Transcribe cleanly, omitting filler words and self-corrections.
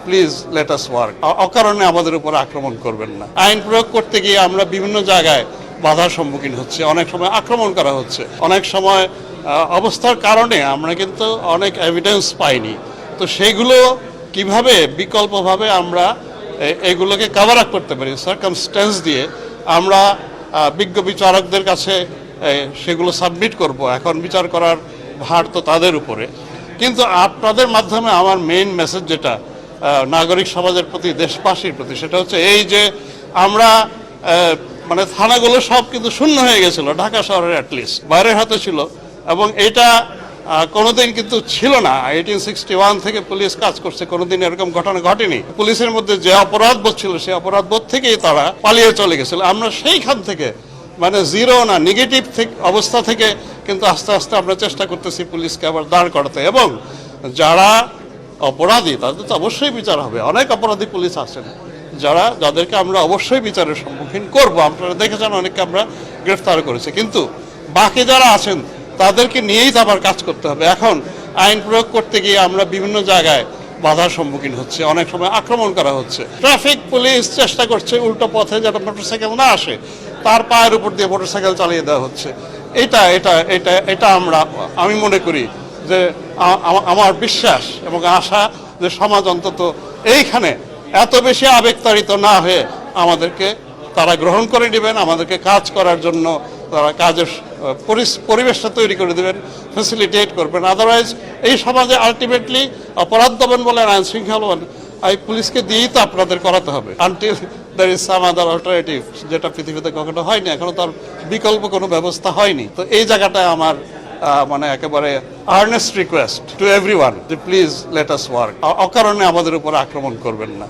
Please let us work, অকারণে আমাদের উপর আক্রমণ করবেন না। আইন প্রয়োগ করতে গিয়ে আমরা বিভিন্ন জায়গায় বাধার সম্মুখীন হচ্ছে, অনেক সময় আক্রমণ করা হচ্ছে, অনেক সময় অবস্থার কারণে আমরা কিন্তু অনেক এভিডেন্স পাইনি। তো সেইগুলো কিভাবে বিকল্পভাবে আমরা এগুলোকে কভার আপ করতে পারি সার্কামস্ট্যান্স দিয়ে আমরা বিজ্ঞ বিচারকদের কাছে সেগুলো সাবমিট করব। এখন বিচার করার ভার তো তাদের উপরে, কিন্তু আপনাদের মাধ্যমে আমার মেইন মেসেজ যেটা নাগরিক সমাজের প্রতি, দেশবাসীর প্রতি, সেটা হচ্ছে এই যে আমরা মানে থানাগুলো সব কিন্তু শূন্য হয়ে গেছিল ঢাকা শহরের, অ্যাটলিস্ট বাইরের হাতে ছিল, এবং এটা কোনোদিন কিন্তু ছিল না। 1861 থেকে পুলিশ কাজ করছে, কোনোদিন এরকম ঘটনা ঘটেনি। পুলিশের মধ্যে যে অপরাধ বোধ ছিল সেই অপরাধ বোধ থেকেই তারা পালিয়ে চলে গেছিল। আমরা সেইখান থেকে মানে জিরো না, নেগেটিভ অবস্থা থেকে কিন্তু আস্তে আস্তে আমরা চেষ্টা করতেছি পুলিশকে আবার দাঁড় করাতে, এবং যারা অপরাধী তাদের তো অবশ্যই বিচার হবে। অনেক অপরাধী পুলিশ আছেন যাদেরকে আমরা অবশ্যই বিচারের সম্মুখীন করব। আপনারা দেখেছেন অনেককে আমরা গ্রেফতার করেছি, কিন্তু বাকি যারা আছেন তাদেরকে নিয়েই তো আবার কাজ করতে হবে। এখন আইন প্রয়োগ করতে গিয়ে আমরা বিভিন্ন জায়গায় বাধার সম্মুখীন হচ্ছে, অনেক সময় আক্রমণ করা হচ্ছে। ট্রাফিক পুলিশ চেষ্টা করছে উল্টো পথে যাতে মোটরসাইকেল না আসে, তার পায়ের উপর দিয়ে মোটরসাইকেল চালিয়ে দেওয়া হচ্ছে। এটা এটা এটা এটা আমি মনে করি যে আমার বিশ্বাস এবং আশা যে সমাজ অন্তত এইখানে এত বেশি আবেগতাড়িত না হয়ে আমাদেরকে তারা গ্রহণ করে নেবেন, আমাদেরকে কাজ করার জন্য তারা কাজের পরিবেশটা তৈরি করে দেবেন, ফ্যাসিলিটেট করবেন। আদারওয়াইজ এই সমাজে আলটিমেটলি অপরাধ দমন বলেন, আইন শৃঙ্খলা বলেন, এই পুলিশকে দিয়েই তো আপনাদের করাতে হবে, until there is some other alternative, যেটা পৃথিবীতে কখনো হয়নি, এখনো তার বিকল্প কোনো ব্যবস্থা হয়নি। তো এই জায়গাটায় আমার মানে একেবারে আর্নেস্ট রিকোয়েস্ট টু এভরিওয়ান যে প্লিজ লেট আস ওয়ার্ক, অকারণে আমাদের উপর আক্রমণ করবেন না।